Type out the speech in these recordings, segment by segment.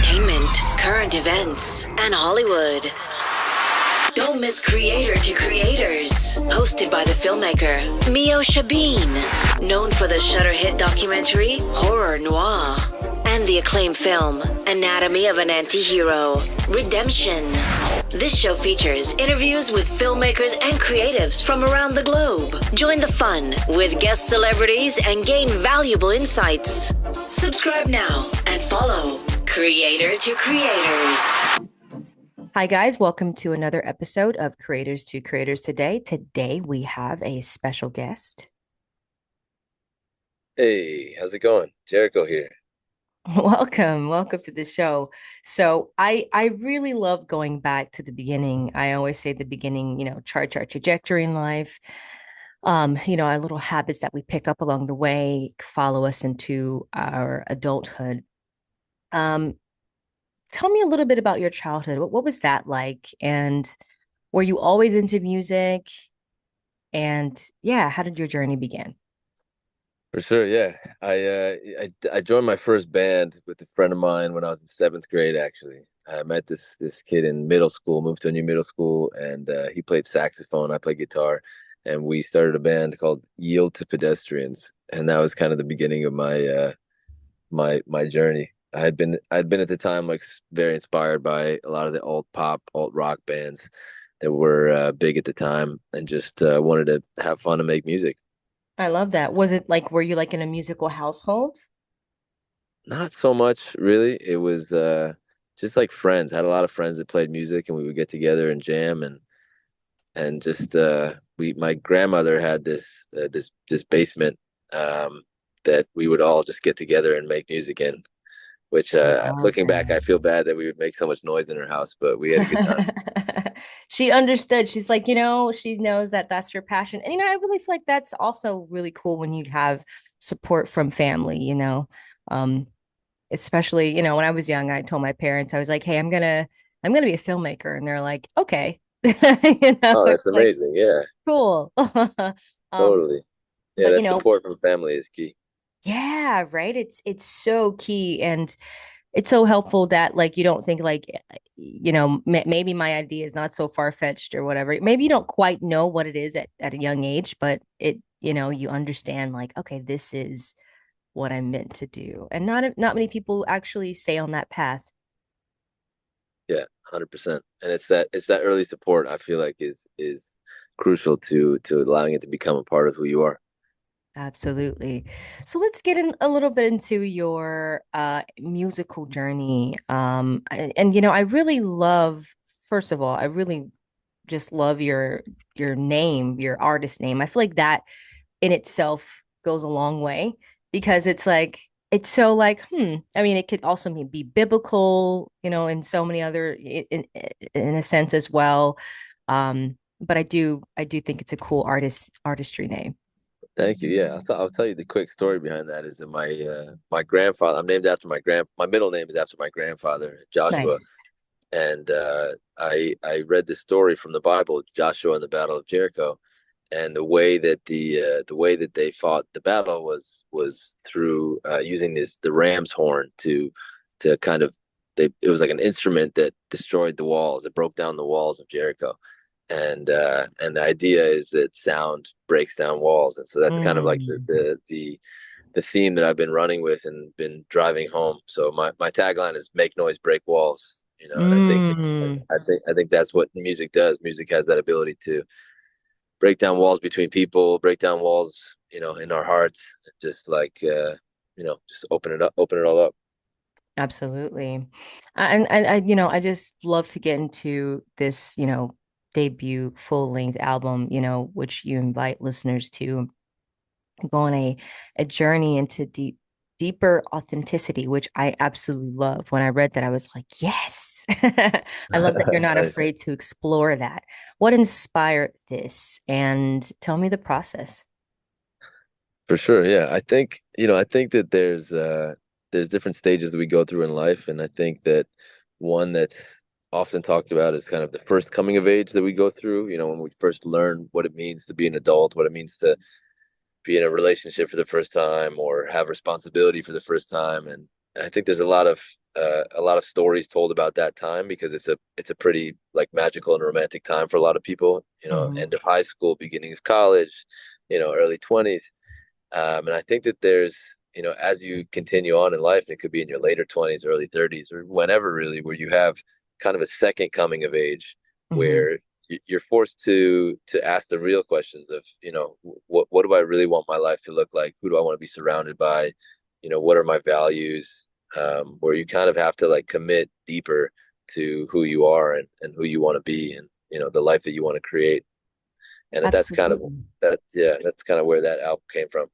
entertainment, current events, and Hollywood. Don't miss Creator to Creators, hosted by the filmmaker Meosha Bean, known for the Shudder hit documentary Horror Noir and the acclaimed film Anatomy of an Anti-Hero, Redemption. This show features interviews with filmmakers and creatives from around the globe. Join the fun with guest celebrities and gain valuable insights. Subscribe now and follow Creator to Creators. Hi, guys. Welcome to another episode of Creators to Creators today. Today, we have a special guest. Hey, how's it going? Jeryko here. Welcome to the show. So I really love going back to the beginning. I always say the beginning, charts our trajectory in life. Our little habits that we pick up along the way follow us into our adulthood. Tell me a little bit about your childhood. What was that like? And were you always into music? And yeah, how did your journey begin? For sure, yeah. I joined my first band with a friend of mine when I was in seventh grade, actually. I met this kid in middle school, moved to a new middle school, and he played saxophone, I played guitar, and we started a band called Yield to Pedestrians, and that was kind of the beginning of my journey. I'd been at the time like very inspired by a lot of the alt pop, alt rock bands that were big at the time, and just wanted to have fun and make music. I love that. Was it like, were you like in a musical household? Not so much, really. It was just like friends. I had a lot of friends that played music, and we would get together and jam, and just we my grandmother had this basement that we would all just get together and make music in. Which Love looking back, I feel bad that we would make so much noise in her house, but we had a good time. that. She understood. She's like, she knows that that's your passion. And, I really feel like that's also really cool when you have support from family, um, especially, when I was young, I told my parents, I was like, hey, I'm gonna be a filmmaker. And they're like, okay. Oh, that's It's like, amazing. Yeah, cool. Um, totally. Yeah, but that support from family is key. yeah, right. It's so key, and it's so helpful that like you don't think like maybe my idea is not so far-fetched or whatever. Maybe you don't quite know what it is at a young age, but you understand like, okay, this is what I'm meant to do. And not many people actually stay on that path. Yeah, 100%. And it's that early support I feel like is crucial to allowing it to become a part of who you are. Absolutely. So let's get in a little bit into your musical journey. And I really love, first of all, I really just love your name, your artist name. I feel like that in itself goes a long way because it's like it's so like, I mean, it could also be biblical, in so many other in a sense as well. But I do think it's a cool artistry name. Thank you. Yeah, I'll tell you the quick story behind that is that my grandfather, I'm named after my middle name is after my grandfather, Joshua. Nice. And I read the story from the Bible, Joshua and the Battle of Jericho, and the way that they fought the battle was through using the ram's horn to kind of it was like an instrument that destroyed the walls, it broke down the walls of Jericho, and the idea is that sound breaks down walls, and so that's kind of like Mm. the theme that I've been running with and been driving home. So my tagline is "Make noise, break walls." And Mm. I think that's what music does. Music has that ability to break down walls between people, break down walls, in our hearts, just like just open it all up. Absolutely. And I just love to get into this, debut full-length album, which you invite listeners to go on a journey into deeper authenticity, which I absolutely love. When I read that, I was like, yes. I love that you're not Nice. afraid to explore that. What inspired this? And tell me the process. For sure. Yeah. I think that there's different stages that we go through in life. And I think that one that's often talked about is kind of the first coming of age that we go through, when we first learn what it means to be an adult, what it means to be in a relationship for the first time or have responsibility for the first time. And I think there's a lot of a lot of stories told about that time because it's a pretty like magical and romantic time for a lot of people. Hmm. End of high school, beginning of college, early 20s. And I think that there's, as you continue on in life, and it could be in your later 20s, early 30s, or whenever really, where you have kind of a second coming of age Hmm. where you're forced to ask the real questions of, what do I really want my life to look like? Who do I want to be surrounded by? What are my values? Where you kind of have to like commit deeper to who you are and who you want to be and, the life that you want to create. And that's kind of Absolutely. that's kind of where that album came from.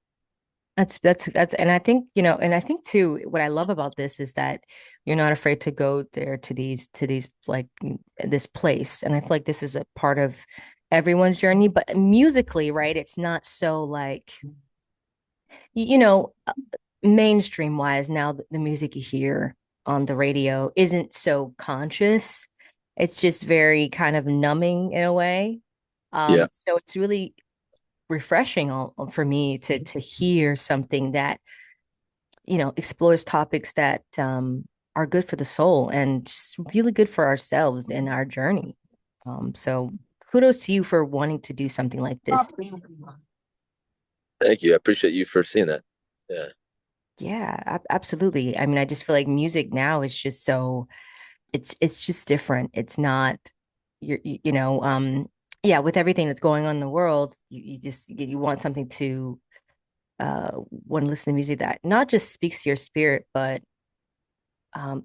And I think, and I think too, what I love about this is that you're not afraid to go there to these like this place. And I feel like this is a part of everyone's journey, but musically, right? It's not so like, you know, mainstream wise now the music you hear on the radio isn't so conscious. It's just very kind of numbing in a way. Yeah. So it's really refreshing for me to hear something that explores topics that are good for the soul and just really good for ourselves and our journey. So kudos to you for wanting to do something like this. Thank you. I appreciate you for seeing that. Yeah. Yeah, absolutely. I mean, I just feel like music now is just so it's just different. It's not yeah, with everything that's going on in the world, you just you want something to want to listen to music that not just speaks to your spirit, but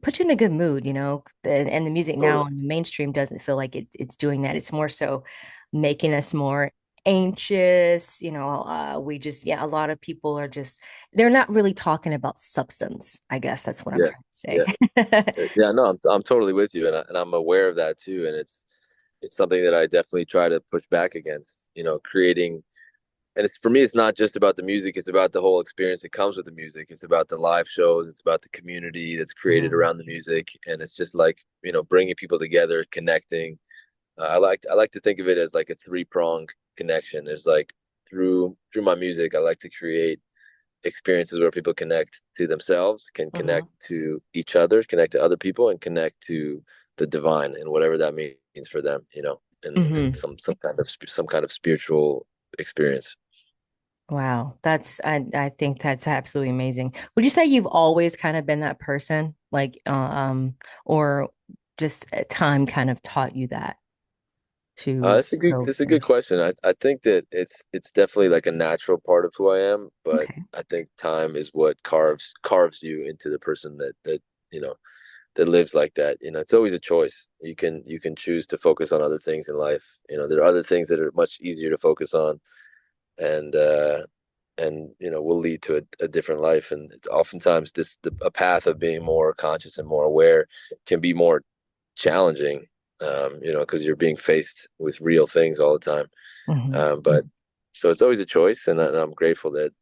put you in a good mood, and the music now Totally. on the mainstream doesn't feel like it's doing that. It's more so making us more anxious. We just, yeah, a lot of people are just, they're not really talking about substance. I guess that's what I'm Yeah. trying to Yeah. say. Yeah. No, I'm totally with you, and I'm aware of that too. And it's something that I definitely try to push back against. Creating, and it's for me, it's not just about the music. It's about the whole experience that comes with the music. It's about the live shows. It's about the community that's created Mhm. around the music, and it's just like bringing people together, connecting. I like to think of it as like a three-pronged connection. There's like through my music, I like to create experiences where people connect to themselves, can connect Mhm. to each other, connect to other people, and connect to the divine and whatever that means for them, and Mhm. some kind of spiritual experience. Wow, I think that's absolutely amazing. Would you say you've always kind of been that person, like, or just time kind of taught you that to That's a good go that's a good there? question. I think that it's definitely like a natural part of who I am, but Okay. I think time is what carves you into the person that you know that lives like that. It's always a choice. You can choose to focus on other things in life. There are other things that are much easier to focus on, and will lead to a different life. And it's oftentimes a path of being more conscious and more aware can be more challenging. Because you're being faced with real things all the time. Hmm. But so it's always a choice, and I'm grateful that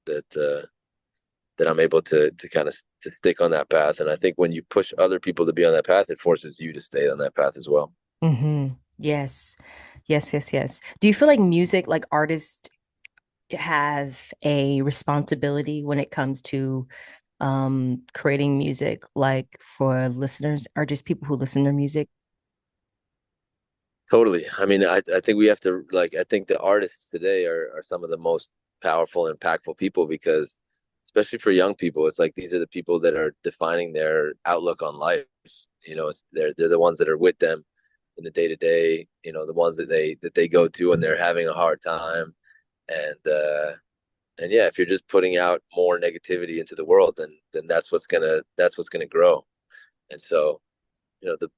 that I'm able to kind of to stick on that path. And I think when you push other people to be on that path, it forces you to stay on that path as well. Hmm. Yes. Yes, yes, yes. Do you feel like music, like artists have a responsibility when it comes to creating music, like for listeners or just people who listen to music? Totally. I mean, I think we have to like I think the artists today are some of the most powerful, impactful people because especially for young people, it's like these are the people that are defining their outlook on life. They're the ones that are with them in the day to day, the ones that they go to when they're having a hard time. And yeah, if you're just putting out more negativity into the world, then that's what's gonna grow. And so, the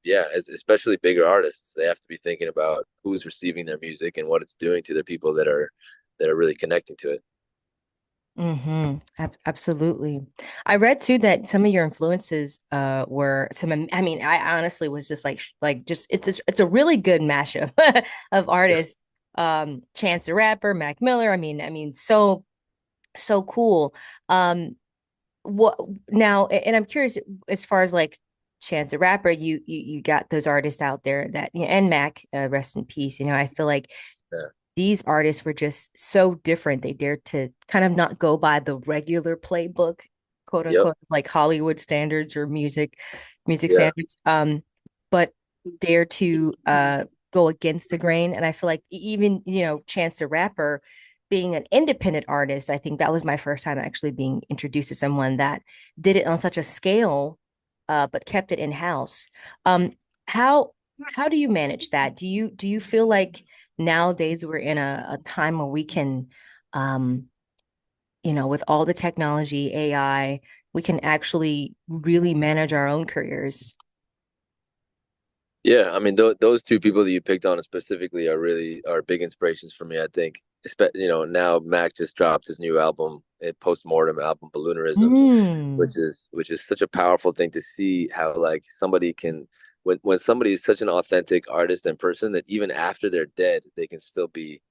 yeah, especially bigger artists, they have to be thinking about who's receiving their music and what it's doing to the people that are really connecting to it. Mm-hmm. Absolutely. I read too that some of your influences were I mean, I honestly was just like just it's a really good mashup of artists. Chance the Rapper, Mac Miller. I mean, so cool. Um, what now? And I'm curious as far as like Chance the Rapper, you got those artists out there that and Mac, rest in peace. I feel like Yeah. these artists were just so different. They dared to kind of not go by the regular playbook quote Yep. unquote, like Hollywood standards or music Yeah. standards, but dare to go against the grain. And I feel like even, Chance the Rapper being an independent artist, I think that was my first time actually being introduced to someone that did it on such a scale, but kept it in house. Um, how how do you manage that? Do you feel like nowadays we're in a time where we can, um, with all the technology, AI, we can actually really manage our own careers? Yeah, I mean, those two people that you picked on specifically are big inspirations for me. I think, now Mac just dropped his new album, a post-mortem album, Balloonerisms, Mm, which is such a powerful thing to see how like somebody can when somebody is such an authentic artist and person that even after they're dead, they can still be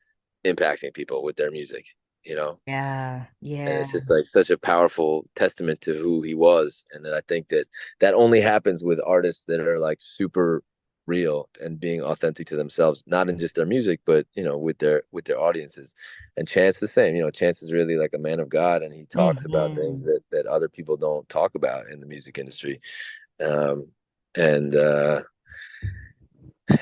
impacting people with their music, you know? yeah, And yeah. it's just like such a powerful testament to who he was. And then I think that that only happens with artists that are like super real and being authentic to themselves, not in just their music, but with their audiences. And Chance the same. Chance is really like a man of God, and he talks about things Hmm. that other people don't talk about in the music industry. Um, and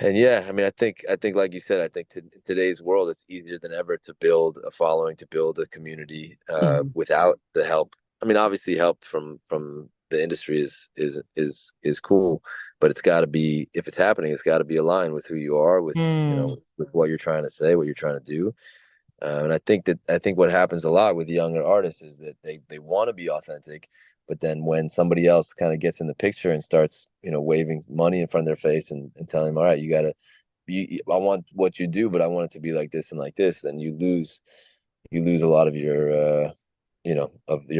yeah, I mean, I think, like you said, I think in today's world, it's easier than ever to build a following, to build a community, Hmm. without the help. I mean, obviously, help from the industry is cool, but it's got to be, if it's happening, it's got to be aligned with who you are, with Mm, with what you're trying to say, what you're trying to do. And I think what happens a lot with younger artists is that they want to be authentic, but then when somebody else kind of gets in the picture and starts, waving money in front of their face and telling them, all right, you gotta, I want what you do, but I want it to be like this and like this, then you lose a lot of your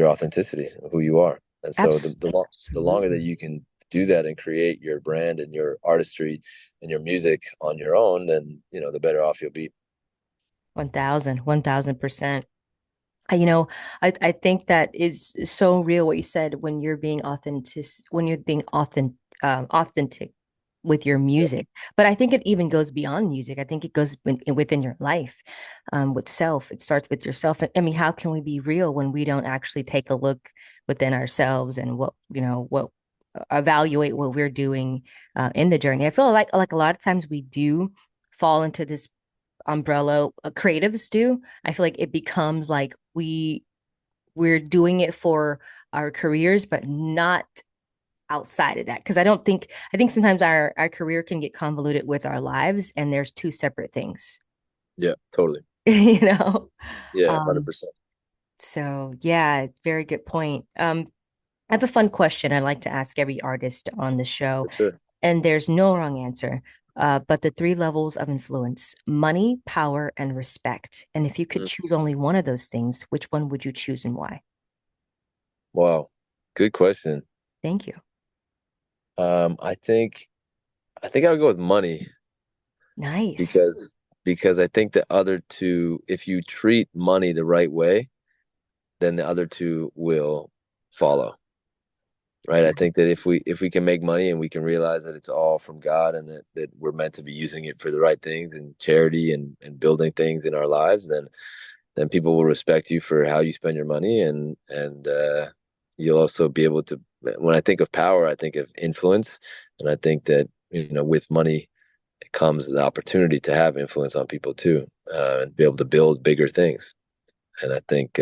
authenticity of who you are. And so the longer that absolutely. you can do that and create your brand and your artistry and your music on your own, then the better off you'll be. 1,000%. You know, I think that is so real what you said when you're being authentic with your Yeah. music. But I think it even goes beyond music. I think it goes within your life, with self. It starts with yourself. I mean, how can we be real when we don't actually take a look within ourselves and what evaluate what we're doing in the journey? I feel like a lot of times we do fall into this umbrella, creatives do. I feel like it becomes like we're doing it for our careers, but not outside of that. Because I think sometimes our career can get convoluted with our lives, and there's two separate things. Yeah, totally. you know. Yeah, Um, 100%. so yeah, very good point. I have a fun question I like to ask every artist on the show, For sure. and there's no wrong answer. But the three levels of influence: money, power, and respect. And if you could Mm. choose only one of those things, which one would you choose and why? Wow. Good question. Thank you. I think I would go with money Nice. because I think the other two, if you treat money the right way, then the other two will follow. Right. I think that if we can make money and we can realize that it's all from God and that we're meant to be using it for the right things and charity and building things in our lives, then people will respect you for how you spend your money, and you'll also be able to. When I think of power, I think of influence, and I think that with money comes the opportunity to have influence on people too, and be able to build bigger things. And I think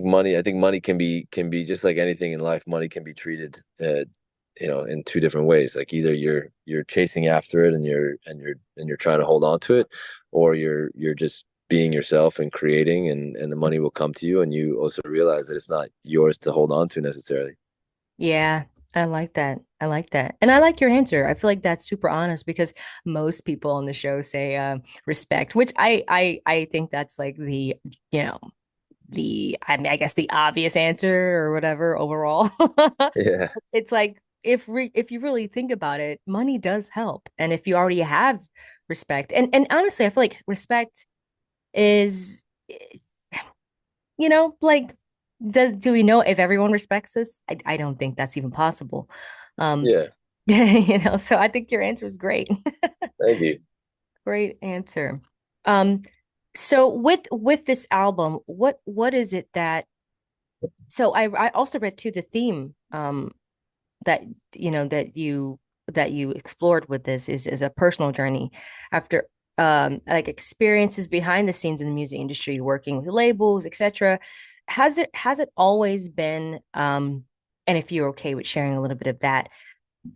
money can be just like anything in life. Money can be treated, in two different ways. Like either you're chasing after it and you're trying to hold on to it, or you're just being yourself and creating, and the money will come to you, and you also realize that it's not yours to hold on to necessarily. Yeah, I like that. I like that. And I like your answer. I feel like that's super honest because most people on the show say respect, which I think that's like you know, I mean, I guess the obvious answer or whatever overall. Yeah, It's like if you really think about it, money does help. And if you already have respect, and honestly, I feel like respect is, like, do we know if everyone respects us? I don't think that's even possible. Um, yeah. so I think your answer is great. Thank you. Great answer. Um, so with this album, what is it that So I also read too the theme that that you explored with this is a personal journey after like experiences behind the scenes in the music industry, working with labels, etc. Has it always been and if you're okay with sharing a little bit of that,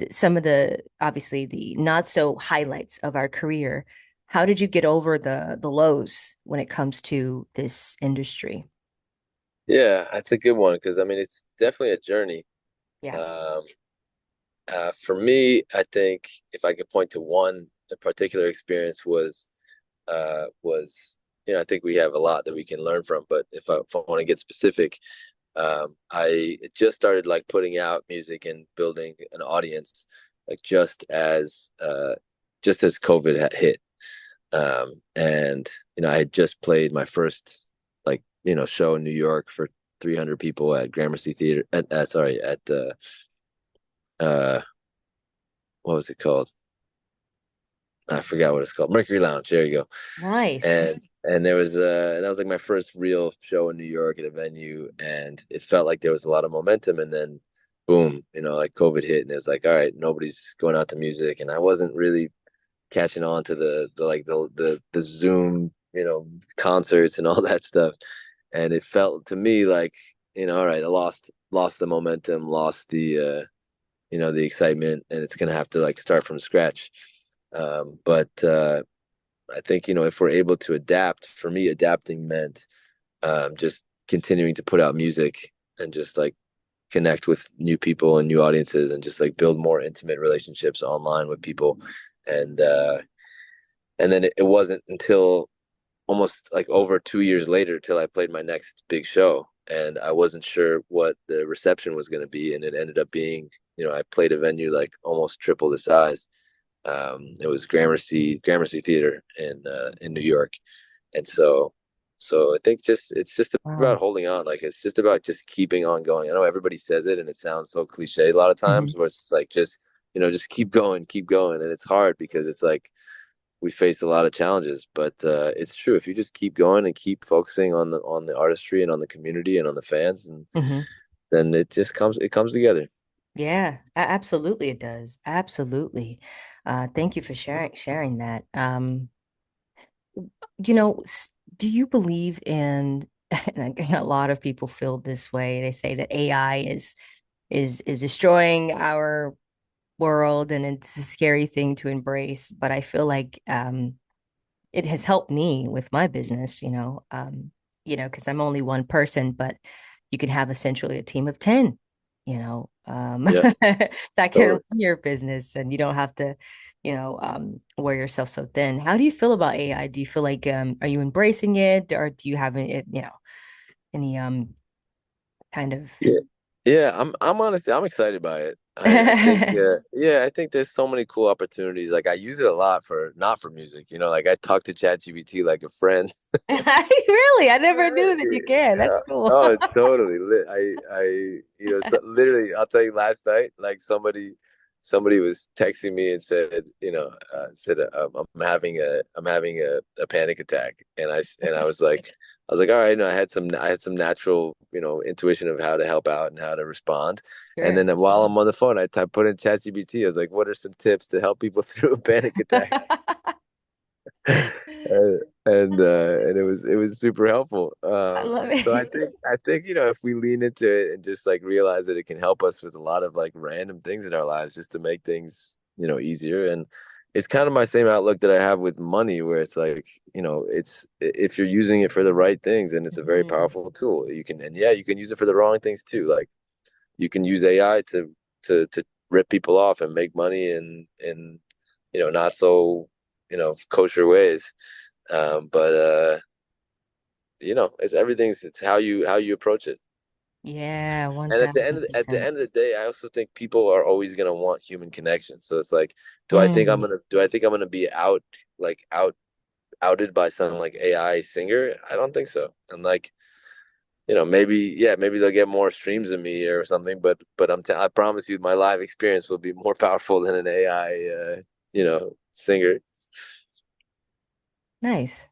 some of the obviously the not so highlights of our career, how did you get over the lows when it comes to this industry? Yeah, that's a good one because I mean it's definitely a journey. Yeah. Um, for me, I think if I could point to one particular experience was I think we have a lot that we can learn from. But if I want to get specific, I just started like putting out music and building an audience like just as COVID had hit. And I had just played my first like show in New York for 300 people at Gramercy Theater. Sorry, at uh, what was it called? I forgot what it's called. Mercury Lounge. There you go. Nice. And there was and that was like my first real show in New York at a venue, and it felt like there was a lot of momentum. And then, boom, like COVID hit, and it's like, all right, nobody's going out to music, and I wasn't really catching on to the Zoom, concerts and all that stuff. And it felt to me like, all right, I lost the momentum, lost the excitement, and it's gonna have to like start from scratch. But I think, if we're able to adapt, for me, adapting meant just continuing to put out music and just like connect with new people and new audiences and just like build more intimate relationships online with people. And and then it wasn't until almost like over 2 years later till I played my next big show. And I wasn't sure what the reception was going to be. And it ended up being, I played a venue like almost triple the size. It was Gramercy Theater in New York. And so I think it's just about Wow. holding on. Like it's just about just keeping on going. I know everybody says it and it sounds so cliche a lot of times, Mhm. but it's just like just keep going. And it's hard because it's like we face a lot of challenges, but it's true. If you just keep going and keep focusing on the artistry and on the community and on the fans, and Mhm. then it comes together. Yeah, absolutely it does. Absolutely. Thank you for sharing that. Do you believe in, and a lot of people feel this way. They say that AI is destroying our world and it's a scary thing to embrace, but I feel like it has helped me with my business, because I'm only one person, but you can have essentially a team of 10, Yeah, that can run totally. your business and you don't have to, wear yourself so thin. How do you feel about AI? Do you feel like, are you embracing it or do you have any, kind of, Yeah, yeah. I'm honestly I'm excited by it. I think yeah, I think there's so many cool opportunities. Like I use it a lot for not for music. Like I talk to ChatGPT like a friend. Really? I never knew that you can. Yeah. That's cool. Oh, totally. Literally, I'll tell you last night, like somebody was texting me and said, I'm having a panic attack. And I was like, all right, I had some natural, intuition of how to help out and how to respond. And Sure. then while I'm on the phone, I put in ChatGPT. I was like, what are some tips to help people through a panic attack? and and it was super helpful. I love So I it. think I think if we lean into it and just like realize that it can help us with a lot of like random things in our lives, just to make things easier. And it's kind of my same outlook that I have with money, where it's like it's if you're using it for the right things, and it's a very Mhm. powerful tool. You can use it for the wrong things too. Like you can use AI to rip people off and make money in not so kosher ways. But it's how you approach it. Yeah, And at the 1000%. end of the day, I also think people are always gonna want human connection. So it's like, Mm. do I think I'm gonna be outed by some like AI singer? I don't think so. And like, maybe they'll get more streams than me or something, but I promise you my live experience will be more powerful than an AI singer. Nice.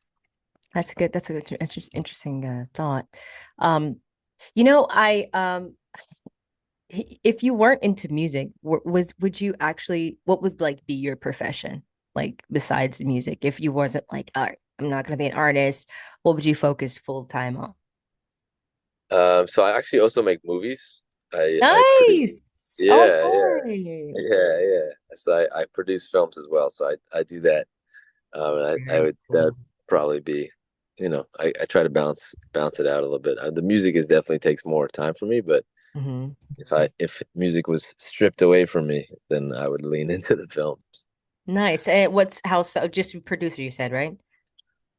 That's good. That's a good, interesting thought. Um, If you weren't into music, would you actually, what would like be your profession? Like besides music, if you wasn't like, all right, I'm not gonna be an artist, what would you focus full time on? So I actually also make movies. I produce. Nice. Yeah, yeah, Okay. yeah. So I produce films as well. So I do that. And I Very would that cool. would probably be, I try to balance it out a little bit. The music is definitely takes more time for me, but Hmm. if music was stripped away from me, then I would lean into the films. Nice. And what's how so just producer you said, right?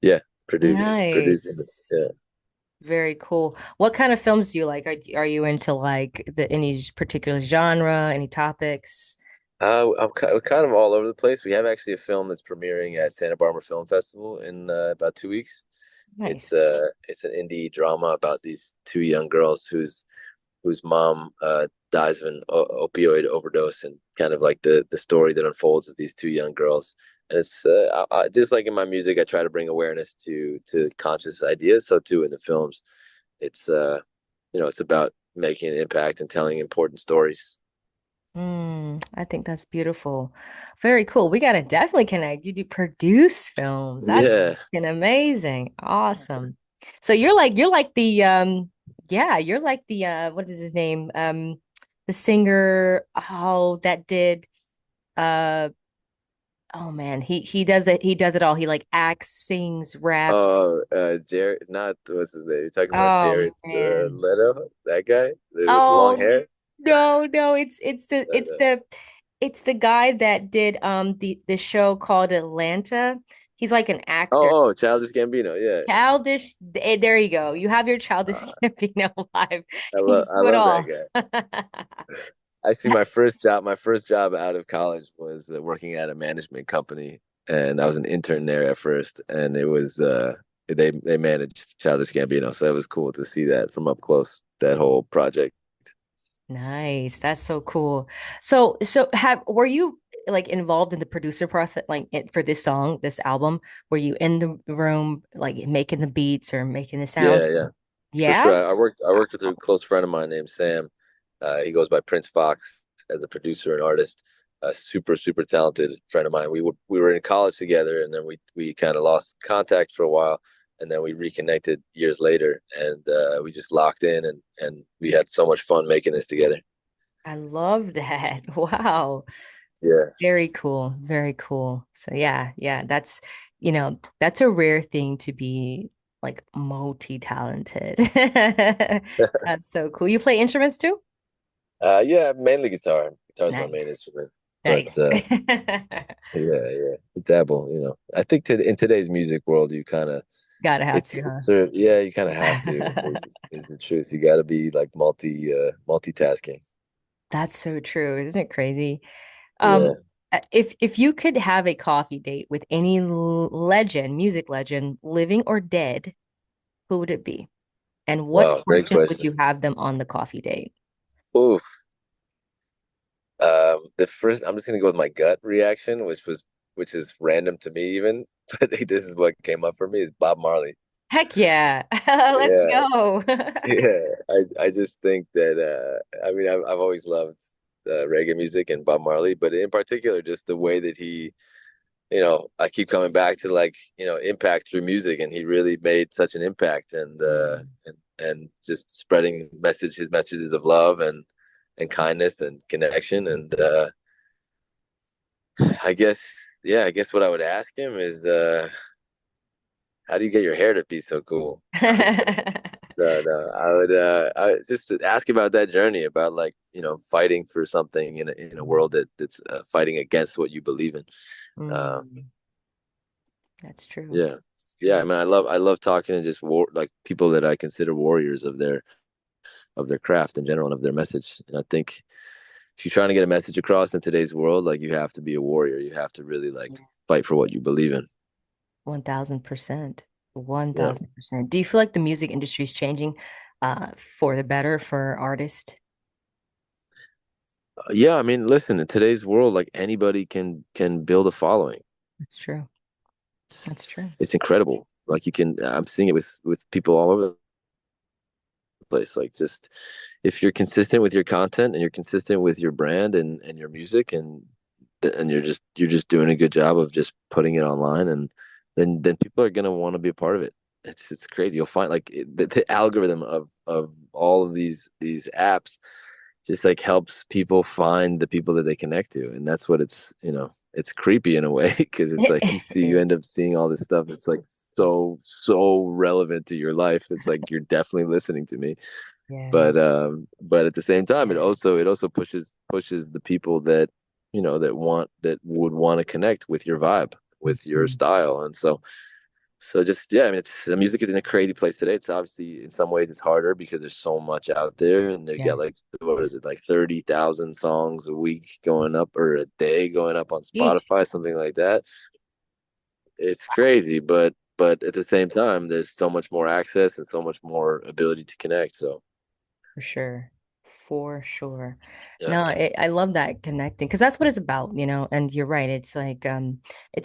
Yeah, producing. Nice. Yeah. Very cool. What kind of films do you like? Are you into like the any particular genre, any topics? We're kind of all over the place. We have actually a film that's premiering at Santa Barbara Film Festival in about 2 weeks. Nice. It's an indie drama about these two young girls whose mom dies of an opioid overdose, and kind of like the story that unfolds of these two young girls. And it's just like in my music, I try to bring awareness to conscious ideas. So too in the films, it's it's about making an impact and telling important stories. I think that's beautiful. Very cool. We gotta definitely connect. You do produce films. That's Yeah. fucking amazing. Awesome. So you're like the yeah, you're like the what is his name? The singer that did uh oh man, he does it all. He like acts, sings, raps. Oh, Jared, not what's his name? You're talking about Oh Jared man. Leto, that guy with the long Oh hair? no, it's the No, it's no. the it's the guy that did the show called Atlanta. He's like an actor. Oh, Childish Gambino. Yeah. Childish. There you go. You have your childish Uh, Gambino vibe. I You do it love that all. guy. Actually, my first job out of college was working at a management company, and I was an intern there at first, and it was they managed Childish Gambino, so it was cool to see that from up close, that whole project. Nice. That's so cool. So have were you like involved in the producer process like for this song, this album? Were you in the room like making the beats or making the sound? Yeah, yeah. For Yeah. sure. I worked with a close friend of mine named Sam. He goes by Prince Fox as a producer and artist. A super, super talented friend of mine. We were in college together, and then we kind of lost contact for a while, and then we reconnected years later, and we just locked in, and we had so much fun making this together. I love that. Wow. Yeah. Very cool. Very cool. So yeah, that's a rare thing to be like multi-talented. That's so cool. You play instruments too? Yeah, mainly guitar. Guitar is my main Nice. instrument, but Nice. yeah, dabble. I think in today's music world, you kind of Gotta have it's to, it's sort of, yeah, you kind of have to huh? is the truth. You got to be like multitasking. That's so true. Isn't it crazy? Um, Yeah. if you could have a coffee date with any legend, music legend, living or dead, who would it be? And what Wow, great question would question. you have them on the coffee date? Oof. The first, I'm just gonna go with my gut reaction, which is random to me even, but this is what came up for me. Is Bob Marley. Heck yeah. Let's Yeah, go. yeah. I just think that I mean I've always loved reggae music and Bob Marley, but in particular, just the way that I keep coming back to like impact through music, and he really made such an impact, Mm. and just spreading his messages of love and kindness and connection, and I guess yeah, I guess what I would ask him is how do you get your hair to be so cool? No, I would just ask about that journey, about like fighting for something in a world that's fighting against what you believe in. Um, Mm, that's true. Yeah. It's Yeah, I true. mean I love talking to just like people that I consider warriors of their craft in general and of their message. And I think if you're trying to get a message across in today's world, like you have to be a warrior. You have to really like Yeah. fight for what you believe in. 1000%. Yeah. 1000%. Do you feel like the music industry is changing for the better for artists? Yeah, I mean, listen, in today's world, like anybody can build a following. That's true. That's It's, true. it's incredible. Like I'm seeing it with people all over place. Like, just if you're consistent with your content and you're consistent with your brand and your music, and you're just doing a good job of just putting it online, and then people are gonna want to be a part of it. It's crazy. You'll find like the algorithm of all of these apps just like helps people find the people that they connect to, and that's what it's creepy in a way because it's like It you end is. up seeing all this stuff that's like so relevant to your life. It's like you're definitely listening to me, Yeah. but at the same time, it also pushes the people that that would want to connect with your vibe, with your Mhm. style. And so just, yeah, I mean, it's the music is in a crazy place today. It's obviously in some ways it's harder because there's so much out there, and they Yeah. get like, what is it, like 30,000 songs a week going up, or a day going up on Jeez. Spotify, something like that. It's crazy, but at the same time, there's so much more access and so much more ability to connect. So For sure. For sure. yeah. No, I love that connecting because that's what it's about, and you're right. It's like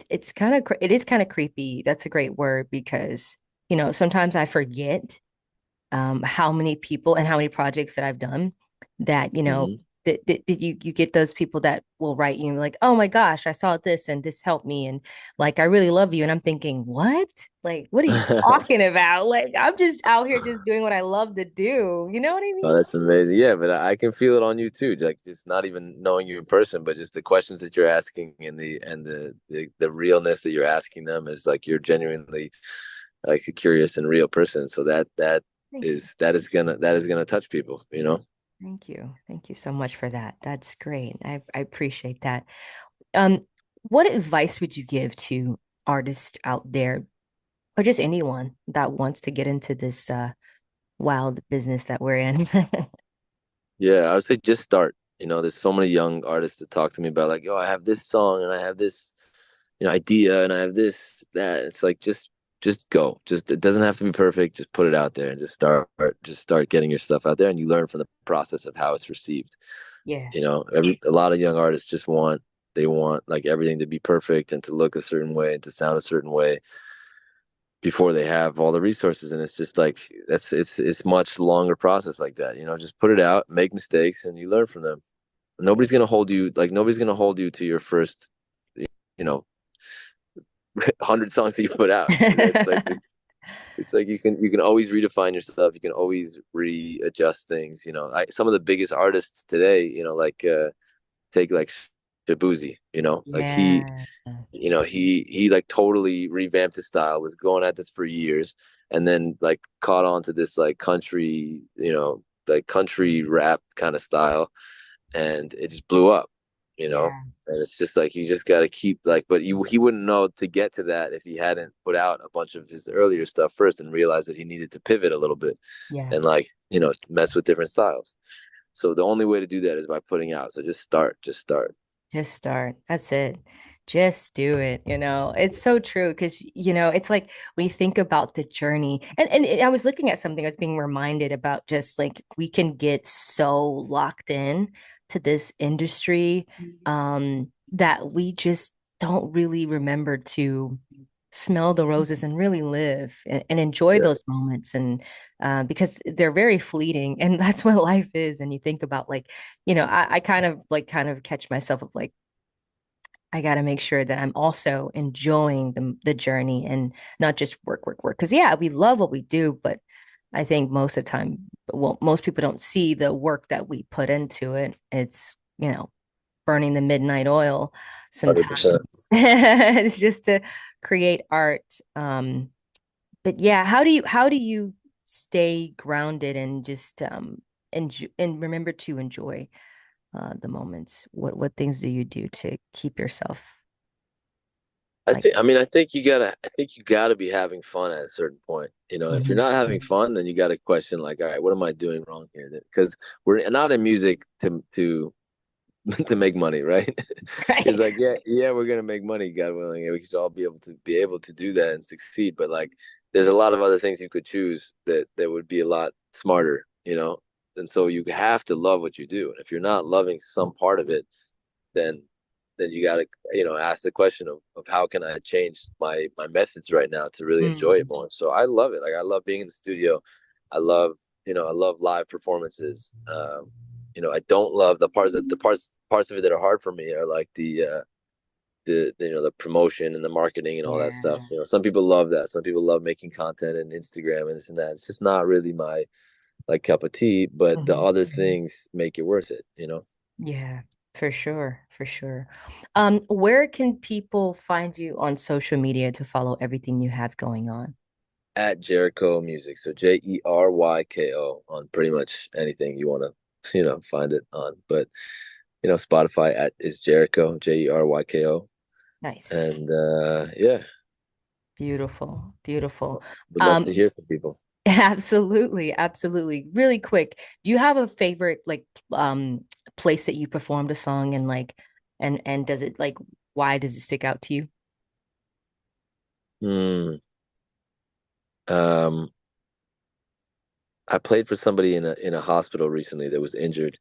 it's kind of it is kind of creepy. That's a great word because, sometimes I forget how many people and how many projects that I've done that, Mhm. that you get those people that will write you like, oh my gosh, I saw this and this helped me. And like, I really love you. And I'm thinking, what? Like, what are you talking about? Like, I'm just out here just doing what I love to do. You know what I Oh, mean? that's amazing. Yeah, but I can feel it on you too. Like, just not even knowing you in person, but just the questions that you're asking, and the realness that you're asking them is like you're genuinely like a curious and real person. So that Thank you. is gonna touch people, you know? Thank you. Thank you so much for that. That's great. I appreciate that. Um, what advice would you give to artists out there or just anyone that wants to get into this wild business that we're in? Yeah, I would say just start. There's so many young artists that talk to me about like, yo, I have this song and I have this, idea and I have this, that. It's like just go. Just it doesn't have to be perfect. Just put it out there and just start getting your stuff out there, and you learn from the process of how it's received. Yeah, A lot of young artists just want like everything to be perfect and to look a certain way and to sound a certain way before they have all the resources, and it's just like it's much longer process like that. Just put it out, make mistakes, and you learn from them. yeah. Nobody's gonna hold you to your first, you know 100 songs that you put out. It's like you can always redefine yourself, you can always readjust things. Some of the biggest artists today, like take like Shabuzi, like Yeah, he like totally revamped his style, was going at this for years, and then like caught on to this like country, like country rap kind of style, and it just blew up, you know. yeah, And it's just like you just got to keep like, but he wouldn't know to get to that if he hadn't put out a bunch of his earlier stuff first and realized that he needed to pivot a little bit yeah. and like mess with different styles. So the only way to do that is by putting out. So just start. Just start. That's it. Just do it. It's so true because, it's like we think about the journey. And I was looking at something, I was being reminded about just like we can get so locked in to this industry that we just don't really remember to smell the roses and really live and enjoy Yeah. those moments. And because they're very fleeting and that's what life is. And you think about like, I kind of catch myself of like, I got to make sure that I'm also enjoying the journey and not just work, work, work. Because yeah, we love what we do, but I think most of the time, well, most people don't see the work that we put into it. It's burning the midnight oil 100%. sometimes. It's just to create art. But yeah, how do you stay grounded and just and remember to enjoy the moments? What things do you do to keep yourself I like? think, I mean, I think you gotta be having fun at a certain point. If you're Mhm. not having fun, then you gotta question like, all right, what am I doing wrong here? Because we're not in music to to make money, right? It's Right. like, yeah, yeah, we're gonna make money, God willing, and we should all be able to do that and succeed. But like, there's a lot of other things you could choose that would be a lot smarter. And so you have to love what you do. And if you're not loving some part of it, then you got to ask the question of how can I change my methods right now to really enjoy it Mm. more. So I love it. Like, I love being in the studio. I love I love live performances. I don't love the parts of it that are hard for me are like the promotion and the marketing and all that stuff. Yeah. Some people love that. Some people love making content and Instagram and this and that. It's just not really my like cup of tea, but the Mhm. other things make it worth it. Yeah, for sure, for sure. Where can people find you on social media to follow everything you have going on? At Jeryko Music. So Jeryko on pretty much anything you want to, find it on. But Spotify at is Jeryko, Jeryko. Nice. And yeah, Beautiful, beautiful. would love to Um, hear from people. absolutely, absolutely. Really quick, do you have a favorite like place that you performed a song and like and does it like why does it stick out to you? Hmm. Um, I played for somebody in a hospital recently that was injured,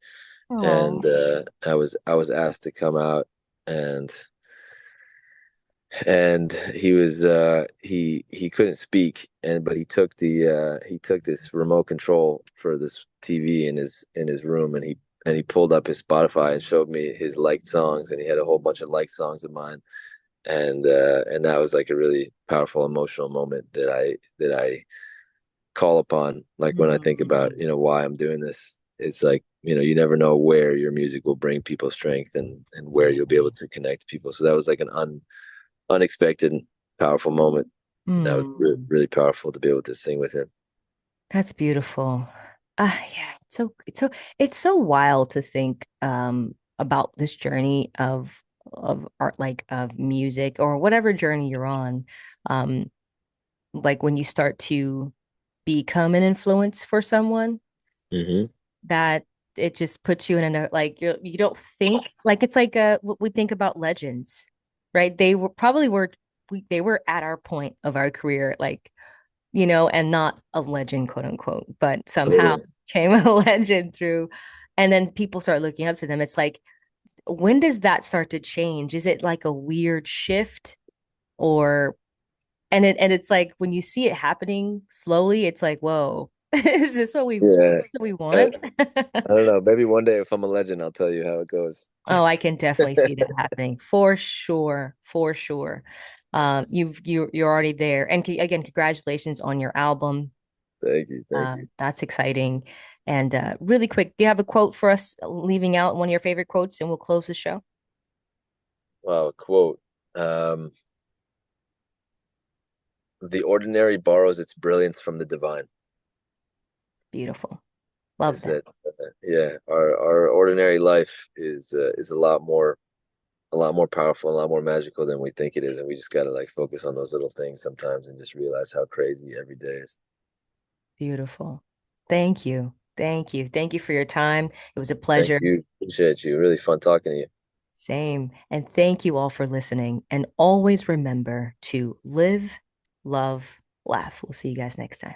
and Oh. I was asked to come out and he couldn't speak, but he took this remote control for this TV in his room, and he pulled up his Spotify and showed me his liked songs, and he had a whole bunch of liked songs of mine, and that was like a really powerful emotional moment that I call upon, like when I think about Mm. why I'm doing this. It's like you never know where your music will bring people strength, and where Yeah. you'll be able to connect people. So that was like an unexpected, powerful moment. That was really, Mm. really powerful to be able to sing with him. That's beautiful. Yeah, it's so wild to think about this journey of art, like of music or whatever journey you're on. Um, like when you start to become an influence for someone, Hmm. that it just puts you in a like you don't think like it's like what we think about legends, right? They were probably were they were at our point of our career, like and not a legend, quote unquote, but somehow Totally. came a legend through. And then people start looking up to them. It's like, when does that start to change? Is it like a weird shift or, and it's like when you see it happening slowly, it's like, whoa, is this Yeah. what we I, want? I don't know. Maybe one day if I'm a legend, I'll tell you how it goes. Oh, I can definitely see that happening for sure, for sure. You're already there. And again, congratulations on your album. Thank you. Thank you. That's exciting. And really quick, do you have a quote for us leaving out one of your favorite quotes and we'll close the show? Wow. Quote. Um, the ordinary borrows its brilliance from the divine. Beautiful. Love Is that. that yeah, our ordinary life is a lot more powerful, a lot more magical than we think it is, and we just gotta like focus on those little things sometimes and just realize how crazy every day is. Beautiful. Thank you. Thank you. Thank you for your time. It was a Thank pleasure. you. Appreciate you. Really fun talking to you. Same. And thank you all for listening. And always remember to live, love, laugh. We'll see you guys next time.